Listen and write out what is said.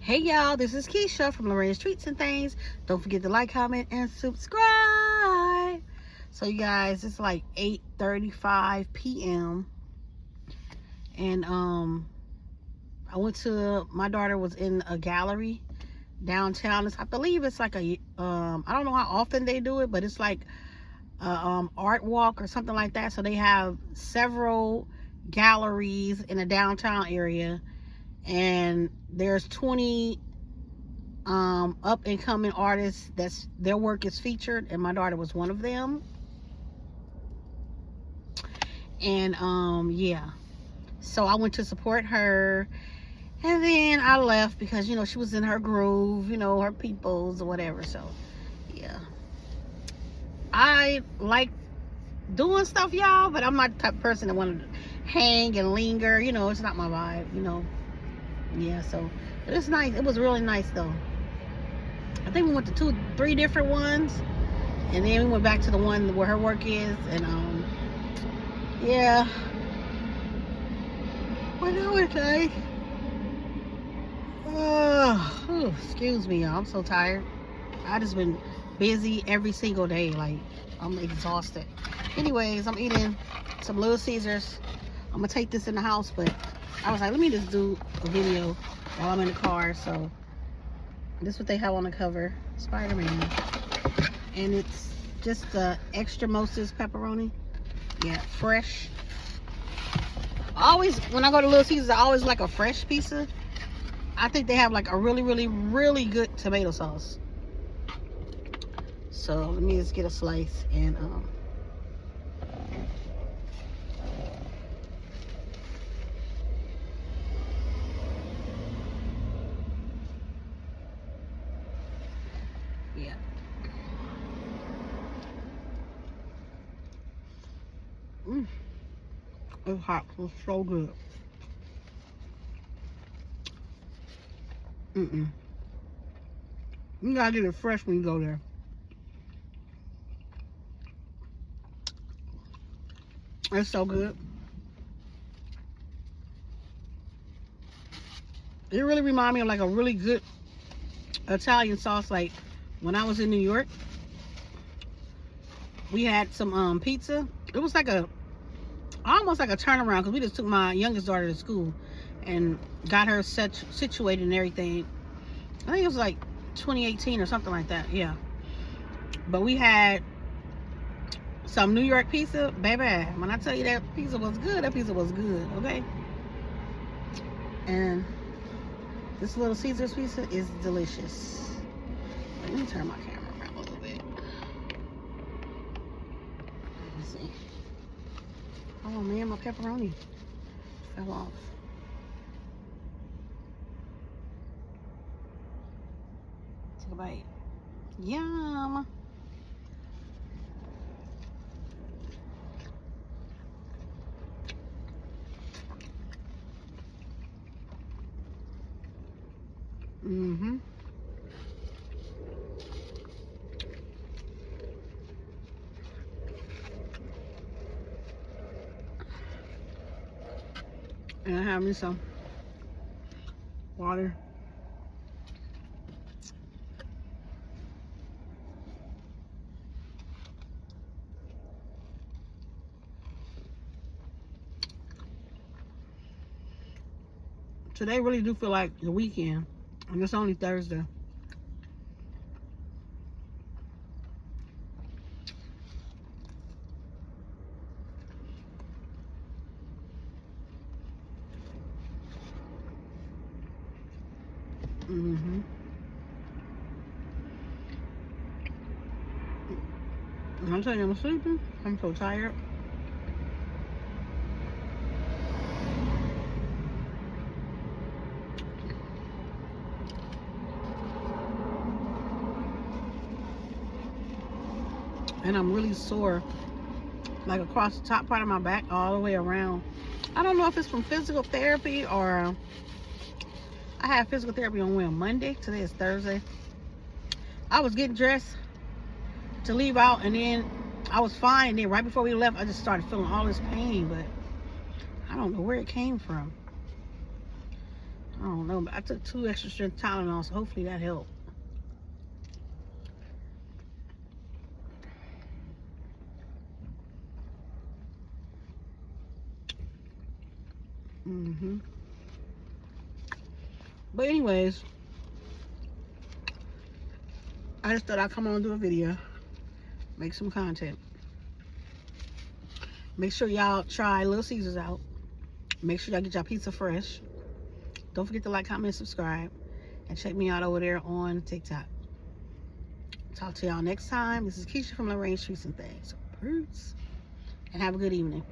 Hey y'all, this is Keisha from Lorraine's Treats and Things. Don't forget to like, comment, and subscribe. So you guys, it's like 8:35 p.m. and I went to, my daughter was in a gallery downtown. I believe it's like a I don't know how often they do it, but it's like a art walk or something like that. So they have several galleries in a downtown area, and there's 20 up and coming artists that's their work is featured, and my daughter was one of them. And yeah, so I went to support her, and then I left because she was in her groove, her peoples or whatever. So yeah, I like doing stuff, y'all, but I'm not the type of person that want to hang and linger. It's not my vibe. Yeah, so but it's nice. It was really nice though. I think we went to 3 different ones, and then we went back to the one where her work is. And yeah, I know it's nice. Excuse me, y'all, I'm so tired. I just been busy every single day. Like, I'm exhausted. Anyways, I'm eating some Little Caesars. I'm gonna take this in the house, but I was like, let me just do a video while I'm in the car. So this is what they have on the cover, Spider-Man, and it's just the extra Moses pepperoni. Yeah, fresh. Always when I go to Little Caesars, I always like a fresh pizza. I think they have like a really, really, really good tomato sauce. So let me just get a slice and yeah. It's hot. It's so good. You gotta get it fresh when you go there. It's so good. It really reminded me of like a really good Italian sauce. Like when I was in New York, we had some pizza. It was like almost like a turnaround, because we just took my youngest daughter to school and got her situated and everything. I think it was like 2018 or something like that. Yeah, but we had some New York pizza, baby. When I tell you that pizza was good, that pizza was good. Okay, and this Little Caesars pizza is delicious. Let me turn my camera around a little bit. Let's see. Oh man, my pepperoni fell off. Take a bite. Yum. And I have me some water. Today really do feel like the weekend, and it's only Thursday. I'm telling you, I'm sleeping. I'm so tired. And I'm really sore, like across the top part of my back all the way around. I don't know if it's from physical therapy or I had physical therapy on Monday. Today is Thursday. I was getting dressed to leave out, and then I was fine, and then right before we left, I just started feeling all this pain, but I don't know where it came from. don't know, but I took 2 extra strength Tylenol, so hopefully that helped. But anyways, I just thought I'd come on and do a video, make some content. Make sure y'all try Little Caesars out. Make sure y'all get y'all pizza fresh. Don't forget to like, comment, and subscribe. And check me out over there on TikTok. Talk to y'all next time. This is Keisha from Lorraine Streets and Things. Peace. And have a good evening.